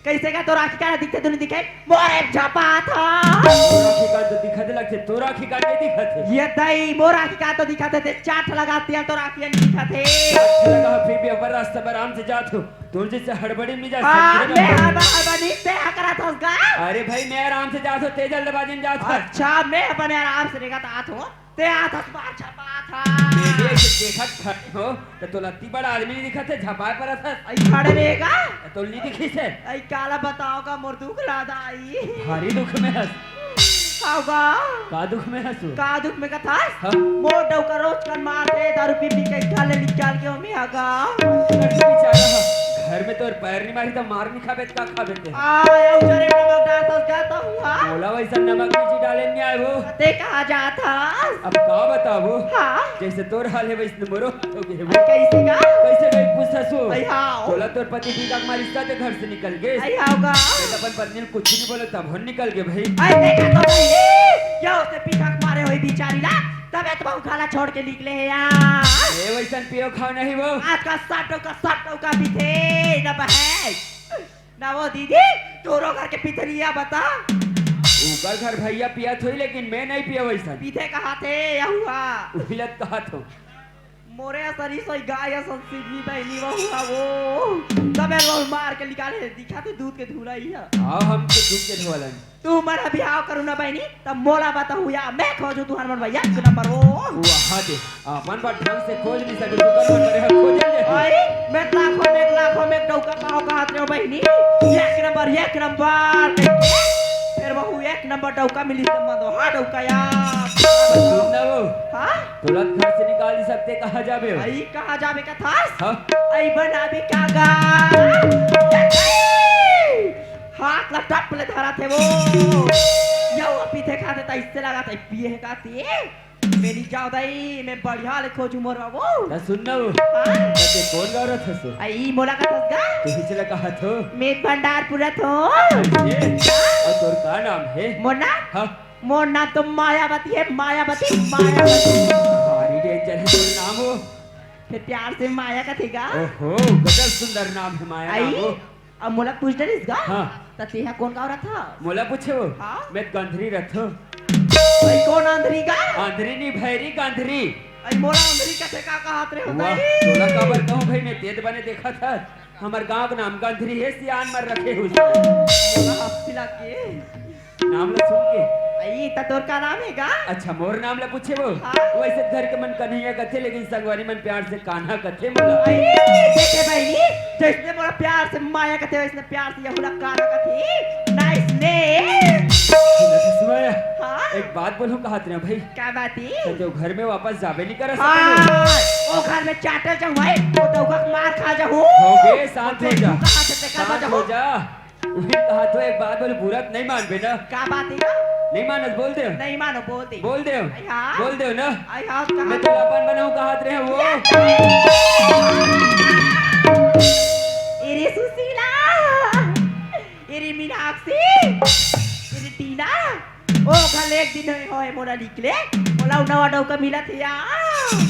कैसे का तो राखी का दिखते तो नहीं दिखे मोरे छपा था राखी का तो दिखते लगते तो राखी का नहीं दिखते ये दई मोर राखी का तो दिखाते थे चाट लगाते हैं तो राखी नहीं दिखाते लगा फिर भी अबर रास्ते पर आराम से जात हो तुम जैसे हड़बड़ी में जा मैं हड़बड़ी से करा था उसका अरे भाई मैं आराम से जात हो तेज जल्दबाजी में जात हो अच्छा मैं अपने आराम से निकलता आत हो ते आत बार छपा था मेरे देखत खड़े हो तो तो लत्ती बड़ा आदमी नहीं दिखते झपाए पर था आई खड़े रहेगा तो नहीं दिखी से आई काला बताओ का मोर दुख लादा आई भारी दुख में हंस आओगा का दुख में हंसू का दुख में कथा हाँ? मोर डव का रोज कर मारते दारू पी पी के गाले निकाल के ओमी आगा बेचारा घर में तो पैर नहीं मारी तो मार नहीं खाबे का खाबे ते आया उजरे नमक डाल तो जाता हुआ बोला वैसा नमक मिर्ची डाले नहीं आए वो ते कहा जाता अब का बताओ हाँ जैसे तोर हाल है वैसे मोरो हो गए वो कैसे का कैसे गई पूछा सो भाई हाँ बोला तोर पति भी का मारी रिश्ता ते घर से निकल गए आई आओगा तो अपन पत्नी ने कुछ नहीं बोला तब हम निकल गए भाई आई देखा तो भाई क्या उसे पीछा मारे हुई बेचारी ना तब तो बहुत खाना छोड़ के निकले हैं यार ए वैसा पियो खाओ नहीं वो आज का साटो का भी थे ना बहन ना वो दीदी तोरो घर के पितरिया बता ऊपर घर भैया पिया थोड़ी लेकिन मैं नहीं पिया वैसा पीते कहा थे या हुआ उहिलत कहा तो मोरे सरी सोई गाय संसीधी बहनी वो हुआ वो तबे वो मार के निकाले दिखाते दूध के धुला ही है आओ हम के दुख के धोलन तू मरा बिहाव करू ना बहनी तब मोला बता हुआ मैं खोजू तू हनुमान भैया के नंबर वो वहां दे अपन पर ढंग से खोज नहीं सके तो कर करे है खोज ले आई मैं लाखों में डौका पाओ का हाथ रे बहनी एक नंबर फिर वो एक नंबर डौका मिली संबंध हां डौका यार सुन ना वो हां तुरंत घर से निकाल नहीं सकते कहां जाबे हो आई कहां जाबे का था हां आई बनाबी का गा हाथ लटप ले धरा थे वो यो पीछे खाते था इससे लगा था पिए है काती मेरी जाओ दाई मैं बढ़िया ले खोजू मोर बाबू ना सुन ना वो हां ते कौन गा रहा था सो आई मोला का तसगा तू चला कहा तो मेघ भंडार पूरा थो ये और तोर का नाम है मोना हां मोर नाम तो मायावती है मायावती भारी डेंजर है तोर नाम हो फिर प्यार से माया का थेगा ओहो गजब सुंदर नाम है माया नाम हो अब मोला पूछ डरिस गा हां तेहा कौन का रहा था मोला पूछे वो हाँ? मैं गंधरी रथो भाई कौन आंधरी का आंधरी नहीं भैरी गंधरी आई मोला आंधरी का का हाथ रे होता वाह है तोला काबर कहूं भाई मैं तेज बने देखा था हमार गांव का नाम गंधरी है सियान मर रखे हुए मोला हफ्तिला के नाम ला सुन के आई त तोर का नाम है का अच्छा मोर नाम ला पूछे वो हाँ? वैसे घर के मन कन्हैया कथे लेकिन संगवारी मन प्यार से कान्हा कथे मोला आई देखे बहनी जैसे मोला प्यार से माया का थे वैसे प्यार से यहुला काना का थी नाइस नेम सुनाया हां एक बात बोलूं कहा तेरे भाई क्या बात है तो जो घर में वापस जाबे नहीं कर हां सकते ओ घर में चाटर जाऊं भाई तो दौगा मार खा जाऊं हो गए शांत हो जा कहां से ते का शांत हो जा उन्हें कहा तो एक बात बोले बुरा नहीं मान बे ना क्या बात है नहीं मानस बोल दे नहीं मानो बोलती बोल दे हाँ? बोल दे ना आई हाथ का मैं तो अपन बनाऊं कहा तेरे वो इरे सुशीला इरे मीनाक्षी इरे टीना ओ कल एक दिन होए मोरा निकले मोला नवा डौका मिला थे यार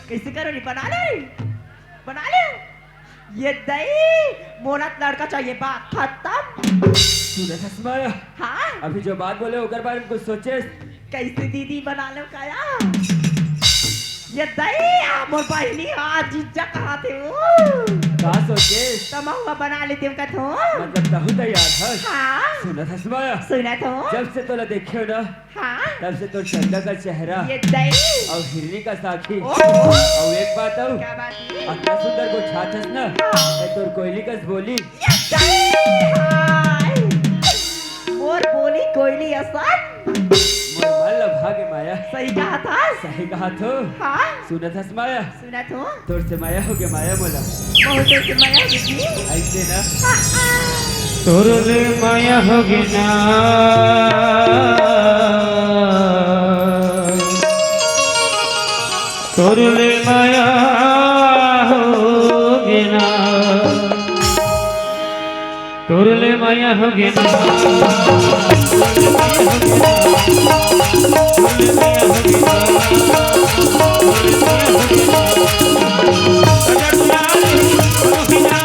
कैसे करो नहीं बना ले ये दई मोरा लड़का चाहिए बात खत्म तूने हंसमाया हाँ अभी जो बात बोले उकर बारे में कुछ सोचे कैसे दीदी बना लो काया ये दई मोर बहनी आज जीजा कहा थे वो का सोचे तमहुआ बना लेते हो कथो मतलब तहु तैयार है हाँ सुना हंसमाया सुना तो जब से तोला देखे ना हाँ तब से तो चंदा का चेहरा ये दई और हिरनी का साखी ओहो और एक बात हो क्या बात है अतना सुंदर को छाछस ना ए तोर कोयली कस बोली ये दई हाय मोर बोली कोयली असन मोर मन लभा के माया सही कहा था सही कहा तो हाँ सुनत हंस माया सुना तो तोर से माया हो गया माया बोला बहुत से माया दीदी ऐसे ना तोरले माया होगी ना तोरले माया होगी ना तोरले माया होगी ना तोरले माया होगी ना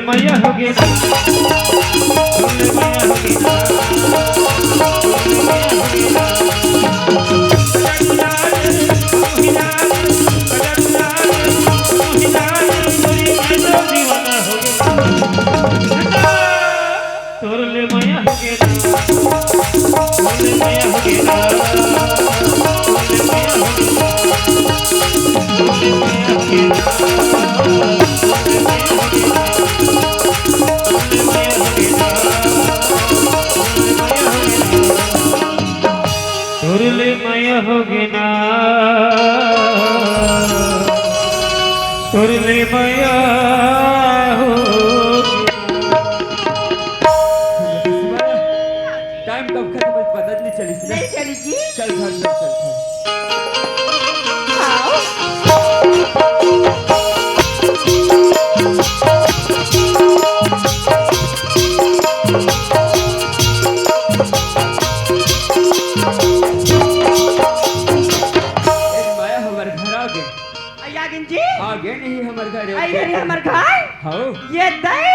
मैया होगी ना तोरले मैया होगी ना तोरले मैया होगी ना तोरले मैया होगी ना तोरले मैया होगी ना तोरले मैया होगी ना तोरले मैया होगी ना तोरले मैया होगी ना तोरले मैया होगी ना तोरले मैया होगी ना तोरले मैया टाइम कब खत्म पता नहीं चली सी ना। नहीं चली जी। चल घर चल चल आओ। माया हमारे घर आ गए आगिन जी आ गए नहीं हमारे घर आई घरी हमर घर हाँ ये दई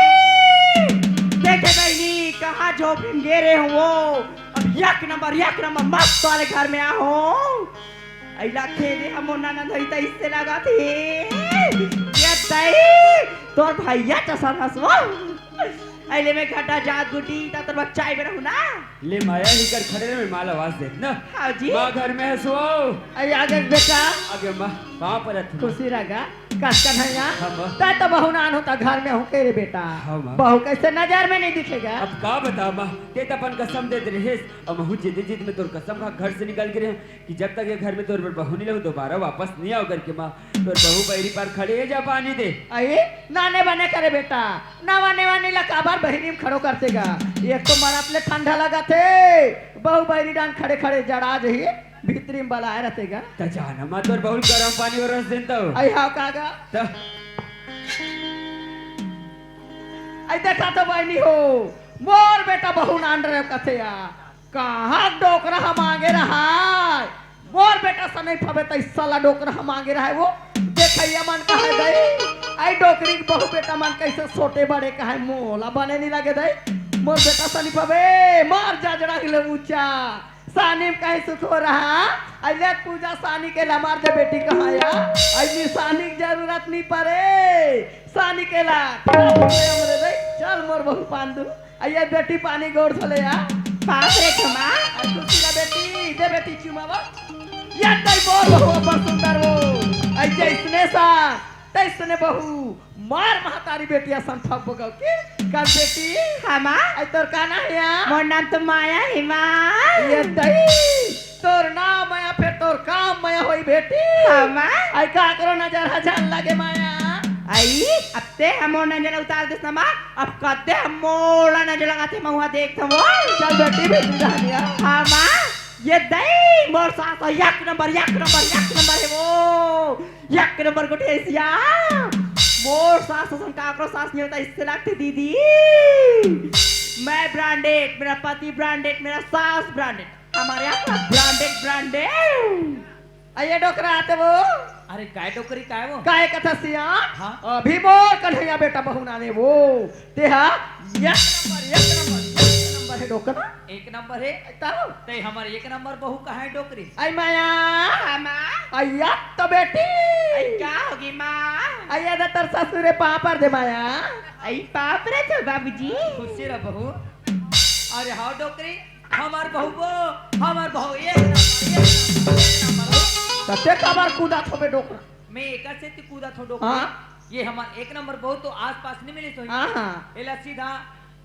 देखे बहनी कहाँ झोपड़ी गे रहे हो वो अब एक नंबर मस्त वाले घर में आओ ऐला खेले हम नाना धई त इससे लगा थे ये दई तोर भैया चसन हसवा ऐले में घटा जात गुटी ता तोर बच्चा आई रहू ना ले माया ही कर खड़े में माल आवाज दे ना हाँ जी माँ घर में है सो आई आगे बेटा आगे माँ कहाँ पर है तू खुशी रगा कसकन है यहाँ हाँ माँ ता तो बहू नान होता घर में हो के रे बेटा हाँ माँ बहू कैसे नजर में नहीं दिखेगा अब का बता माँ ते तो अपन कसम दे रहे अब महू जिद में तोर कसम खा घर से निकल के रहे कि जब तक ये घर में तोर बहू नहीं लगू दोबारा वापस नहीं आओ करके माँ तोर बहू पैरी पर खड़े है जा पानी दे आई नाने बने करे बेटा नवाने वाने ला काबार बहनी में खड़ो करतेगा एक तो मरत ले ठंडा लगा थे बहु बहनी डान खड़े खड़े जड़ा जही भीतरी में बलाए रहतेगा त जाना माँ तोर बहु गरम पानी और रस देता हो आई हाव कागा त आई देखा तो बहनी हो मोर बेटा बहु नान रहे कथे या कहाँ डोकरा हम आगे रहा मोर बेटा से नहीं फबे तो साला डोकरा हम आगे रहा वो देखैया मन कहा दई आई डोकरी के बहु बेटा मन कैसे छोटे बड़े कहा मोला बने नहीं लगे दई मोर बेटा से नहीं फबे मार जाजड़ा हिले ऊंचा सानी में कहीं सुख हो रहा अले पूजा सानी के ला मार दे बेटी कहाँ या अली सानी की जरूरत नहीं पड़े सानी के ला हमरे दई चल मोर बहु पान दू आइए बेटी पानी गोड़ थले या पास रे खमा खुशी ला बेटी दे बेटी चुमावा या दई मोर बहु बहुत सुंदर हो ऐसे इसने सा तैसने बहु मार महतारी बेटिया संठक बगल के कर बेटी हमा आई तोर का ना है मोर नाम तो माया है मां ये दई तोर नाम माया फिर तोर काम माया होई बेटी हमा आई का करो नजर हजार लगे माया आई अब ते हमो नजर उतार देस ना मां अब कते हमोला नजर लगाते महुआ देख थमो चल बेटी बेटी रहनिया हमा ये दई मोर सास एक नंबर है वो एक नंबर को ठेसिया मोर सास सन काकरो सास नहीं होता इससे लगती दीदी मैं ब्रांडेड मेरा पति ब्रांडेड मेरा सास ब्रांडेड हमारे यहाँ ब्रांडेड आइए डोकरा आते वो अरे काय टोकरी काय वो काय कथा सिया हाँ? अभी मोर कन्हैया बेटा बहु नाने वो तेहा एक नंबर है डोकरा एक नंबर है तारो ते हमारे एक नंबर बहू का है टोकरी आई माया माँ आइया तो बेटी आई क्या होगी माँ आइया दा तर ससुरे पापर दे माया आई पापरे तो बाबूजी खुशी रह बहू अरे हाँ टोकरी हमार बहू एक नंबर कते कबार कूदा थोबे डोकरा मैं एक से ती कूदा थो हाँ? डोकरी ये हमार एक नंबर बहू तो आसपास नहीं मिली सोई हाँ एला सीधा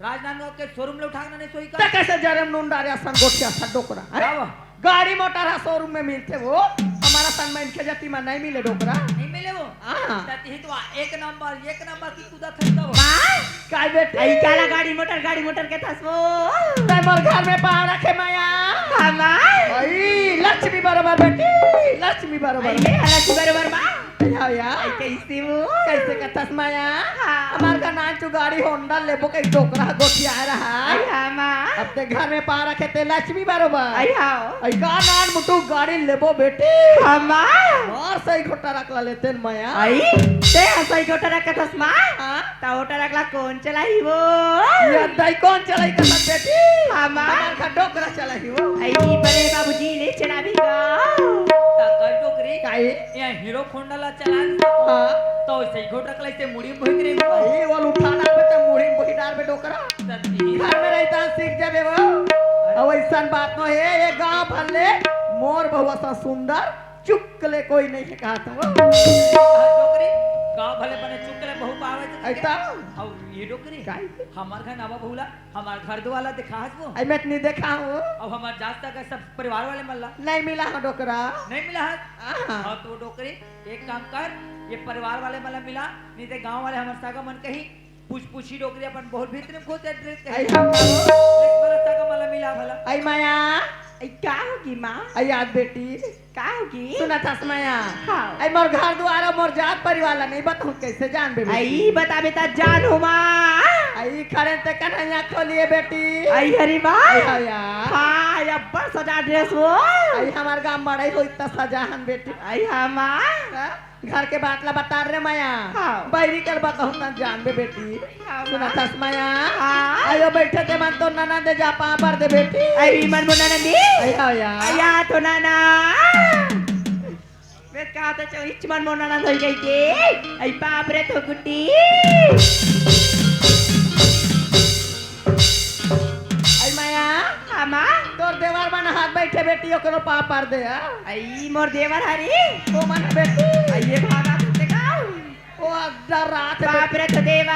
राजनांदगांव के शोरूम ले उठाना नहीं सोई ते का कैसे जरम नुंडारिया सन गोठिया सन डोकरा क्या वो? गाड़ी मोटर है शोरूम में मिलते वो हमारा सन में इनके जाति में नहीं मिले डोकरा नहीं मिले वो हाँ ताती ही तो एक नंबर की कूदा था वो काय बेटी आई काला गाड़ी मोटर के थसवो ते मोर घर में पाव रखे माया हमार आई लक्ष्मी बरोबर बेटी लक्ष्मी बरोबर माँ अया या आई कैसे वो कैसे कथस माया हाँ। हमार का नान चु गाड़ी होंडा लेबो के टोकरा गोठिया रहा आई हाँ माँ अब ते घर में पा रखे ते लक्ष्मी बरोबर आई हाँ आई का नान मुटु गाड़ी लेबो बेटी हाँ माँ और सही घोटा रखला लेते न माया आई ते हंसाई को टरक का तस्मा हाँ ता वो टरकला कौन चलाई वो ये दाई कौन चलाई कसम बेटी हाँ माँ हमार का डोकरा चलाई वो आई बड़े बाबूजी ने चला भी गा काय टोकरी काई या हीरो खोंडाला चला हाँ तो ऐसे ही घोट रखला इसे मुड़ी भोग रे आई वो उठाना पे ते मुड़ी बहिदार पे डोकरा घर में रहता सीख जाबे वो अब ऐसन बात न है ये गांव भले मोर बहुआ सा सुंदर चुकले कोई नहीं कहा तुम टोकरी गांव भले बने चुकले बहु पावे ऐसा और ये टोकरी काई हमार घर नावा बहुला हमार घर दो वाला दिखा वो आई मैं नहीं देखा हूँ अब हमार जास्ता का सब परिवार वाले मल्ला नहीं मिला है डोकरा नहीं मिला है हाँ। हाँ तो डोकरी एक काम कर ये परिवार वाले मला मिला नहीं तो गांव वाले हमार सागा मन कहीं पूछी डोकरी अपन बहुत भीतर में खोज एड्रेस आई कहीं हम बड़ा सागा मला मिला भला आई माया आई का होगी माँ आई याद बेटी का होगी सुना था माया हाँ आई मोर घर द्वारा मोर जात परिवार नहीं बताऊं कैसे जान बे आई बता बेटा जान हो माँ आई खड़े ते कन्हैया खोलिए बेटी आई हरी माँ आई हाँ यार हाँ या बड़ सजा ड्रेस वो आई हमार गांव बड़ाई हो इतना सजाहन बेटी आई हाँ माँ हाँ? घर के बातला बता रहे माया हाँ। बैरी कर बताऊं ना जान बे बेटी हाँ, सुना था माया हाँ। आयो बैठे ते मन तो नना दे जा पा पर दे बेटी आई मन मुना नंदी आई हाँ यार आया तो नाना मैं कहा तो चो इच मन मुना नंद होई गई के आई बाप रे तो गुड्डी आई माया हाँ माँ तोर देवार बना हाथ बैठे बेटी ओकरो पा पर दे आ आई मोर देवर हरी तो मन बेटी आई ये भागा तुझे गाँव ओ अद्दर रात बाप रे तो देवर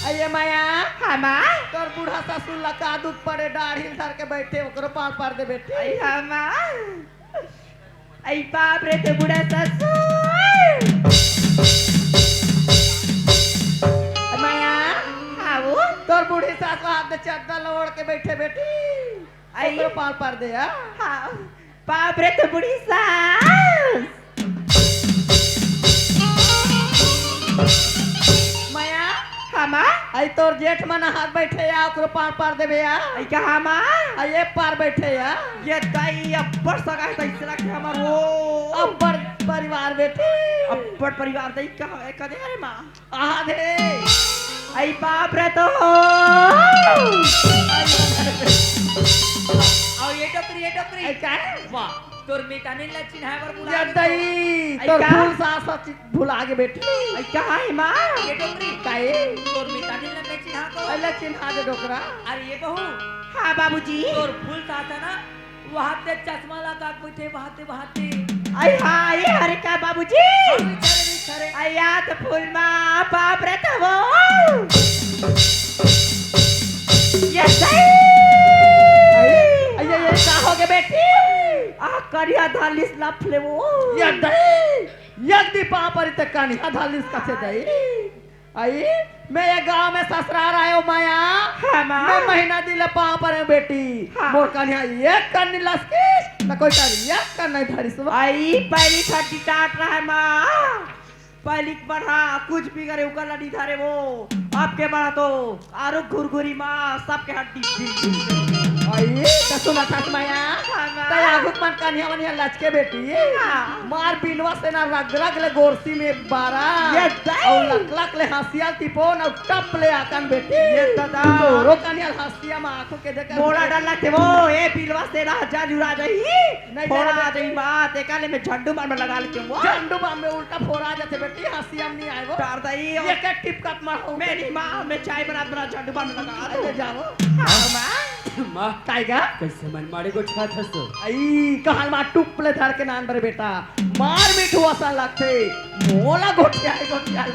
आइए माया हाँ माँ तोर बूढ़ा ससुर लका दूध पड़े दाढ़ी धर के बैठे ओकरो पार पार दे बेटी आई हाँ माँ आई बाप रे तो बुढ़ा ससुर माया हाँ वो तोर बूढ़ी सास हाथ में चद्दर लोड़ के बैठे बेटी आई ओकरो पार पार दे आ हाँ बाप रे तो बुढ़ी सास माया हाँ माँ आई तोर जेठ मन हाथ बैठे आ ओकरो पार पार देबे आ आई का हाँ माँ आई ये पार बैठे आ ये दाई अब्बड़ सगा है तैसे रखे हमार वो अब्बर परिवार बेटी अब्बड़ परिवार दाई कहाँ है कदे अरे माँ आ दे आई बाप रे तो और ये टोकरी आई का वाह तोर मितानी ला चिन्हा पर बुला ये दई आई तोर का? फूल सास भुला के बेटी आई कहाँ है माँ ये टोकरी काए तोर मितानी ला मैं चिन्हा को अल्लाह चिन्हा दे डोकरा अरे ये बहू हाँ बाबूजी तोर फूल साथ है ना वहाँ ते चश्मा लगा बैठे वहाँ ते आई हाँ ये हरे का बाबूजी बिचारे आई याद फूल माँ बाप रे तो वो ये दाई ये का हो गए बेटी आ करिया धालिस लफले वो ये दई यदि पापर तक कानी आधालिस का से दई आई मैं ये गांव में ससुराल आयो माया हाँ माँ मैं महीना दिला पापर है बेटी हाँ। मोर कानी ये करनी लसकिस ना कोई करी ये कर नहीं धरी सुबह आई पहली खट्टी टाट रहा है माँ पहली बढ़ा कुछ भी करे उकर लड़ी धारे वो आपके बड़ा तो आरो घुरघुरी माँ सबके हड्डी आई तो सुना था माया हाँ माँ। तया घुकमन कानी हमन ये लचके बेटी हाँ। मार बिनवा से ना रग रग ले गोरसी में बारा ये दई। और लक लक ले हंसिया तिपोन और टप ले आकन बेटी ये दादा। रो कानी हंसिया में आंखों के देकर मोड़ा डर लगते वो ए बिलवा से राजा जुड़ा जाई नहीं फोड़ा जाने जाई बात एकाले में झंडू मार में लगा लेते वो झंडू बाम में उल्टा फोड़ा जाते बेटी हंसिया में नहीं आए वो डार दई ये के टिपकत मारो मेरी माँ में चाय बना झंडू मार में लगा दो अरे जाओ हाँ माँ माँ काएगा कैसे मन मारे को छा था सो आई कहां मा टुपले धर के नान बरे बेटा मार मिठू असा लगते मोला गोटिया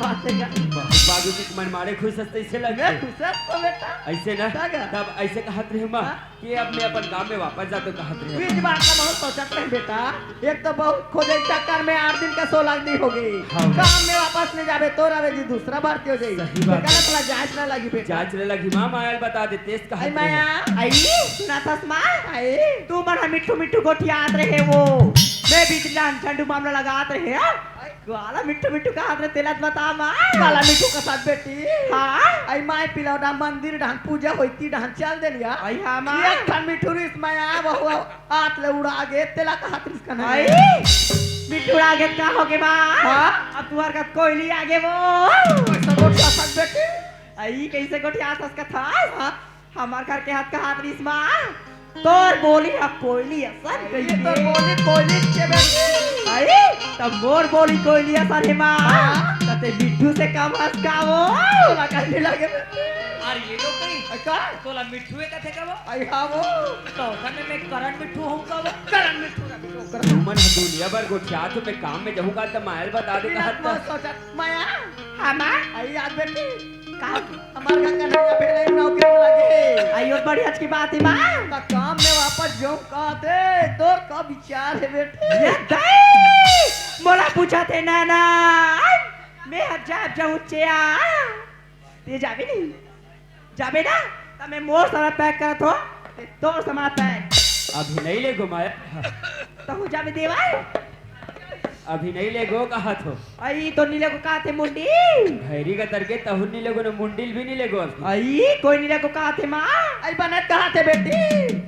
बात है बाबू जी मन मारे खुश हंसते इसे मैं लगे खुश है तो बेटा ऐसे ना क्या क्या? तब ऐसे कहत रहे माँ हाँ? कि अब मैं अपन गांव में वापस जाते कहत रहे बीच बात का बहुत सोचत रहे बेटा एक तो बहुत खोजे चक्कर में 8 दिन का 16 दिन हो गई हाँ। काम में वापस नहीं जावे तो रवे जी दूसरा भर्ती हो जाएगी सही बात है। गलत ला जांच ना लगी बेटा जांच लगी माँ मायल बता दे तेज आई कहत माया रहे आई सुना था माँ आई तू बड़ा मिठू मिठू गोटिया याद रहे वो मैं भीतर जान झंडू मामला लगात रहे हैं वाला मिट्टू मिट्टू का हाथ में तेलत बता माँ काला मिठू का साथ बेटी हाँ आई माय पिलाव डा मंदिर ढान पूजा होती ढान चल दे लिया आई हाँ माँ एक ठन मिठू रिस माया बहु आत ले उड़ा गे तेला का हाथ रिस का आई नहीं मिट्टू आगे का हो गए माँ हाँ? अब तू हरकत कोयली आगे वो सगोट का साथ बेटी आई कैसे गोटी आसस का था हमार घर के हाथ का हाथ रिस माँ तोर बोली अब कोयली असन ये कैसे तो बोली कोयली के बेटी आई तब मोर बोली कोयली असन है माँ हाँ? तते मिट्टू से कम हंस का वो तोला कहने लगे बेटी और ये लोग कहीं का तोला मिठू का थे का वो आई हाँ वो तो समय में करण मिठू हूँ का वो करण मिठू का मिठू कर तुमन दुनिया भर गोठिया तो मैं काम में जाऊंगा तो मायल बता दे बिना कहा सोचा माया हाँ माँ आई याद बेटी कहा हमार गंगा नैया पहले नौकरी में लगे आई और बड़ी अच्छी बात है माँ का काम में वापस जाऊं कहते तोर का विचार है बेटी ये दाई मोला पूछा थे नाना मैं हजाब जाऊं चिया ते जाबे नहीं जाबे ना तब मैं मोर सारा पैक करत हो तोर सामान पैक अभी नहीं ले घुमाया तो हो जाबे देवा अभी नहीं ले गो कहा तो आई तो नीले को कहा थे मुंडी भैरी का तरके तहुन नहीं लगो ना मुंडिल भी नहीं लगो अभी आई कोई नीले को कहा थे माँ आई बने कहा थे बेटी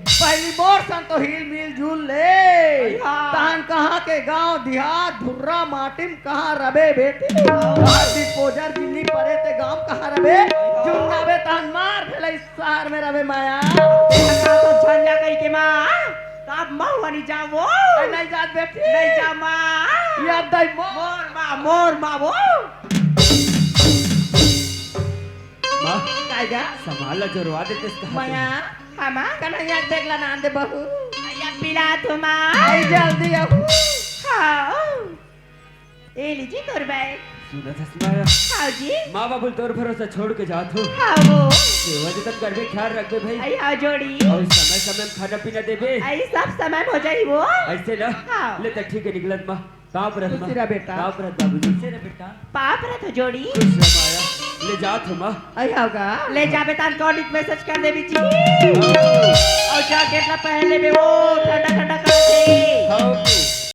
पहली बोर सन तो हिल मिल जुल ले हाँ। तहन कहाँ के गांव देहात धुर्रा माटिम कहाँ रबे बेटी हाथी पोजर दिल्ली पड़े ते गांव कहाँ रबे जुंगाबे तहन मार भेले इस शहर में रबे माया देखा तो झंडा कही के माँ तब माँ वाली जाओ आई नहीं जात बेटी नहीं जा माँ याद दई मोर माँ वो माँ कायगा संभाला जोरवा देते इसका माया हाँ माँ कन्हैया देखला ना दे बहू या पिला तो माँ आई जल्दी आओ हाँ ए लीजिए तोर बैग सुना था सुनाया हाँ जी माँ बाबू तोर भरोसा छोड़ के जात हो हाँ वो सेवा जतन करबे ख्याल रखबे भाई आई हाँ जोड़ी और समय समय में खाना पीना देबे आई सब समय हो जाई वो ऐसे ना हाँ। ले तो ठीक है निकलत माँ कहाँ पर खुशी रह बेटा। कहाँ पर बाबूजी से रे बेटा पाप रहा तो जोड़ी खुश रह माया ले जात हो माँ आई होगा ले जा बेटा कॉलिंग मैसेज कर दे बिची आओ, और जैकेट ना पहन ले बे वो ठंडा ठंडा कर दे आओ तू।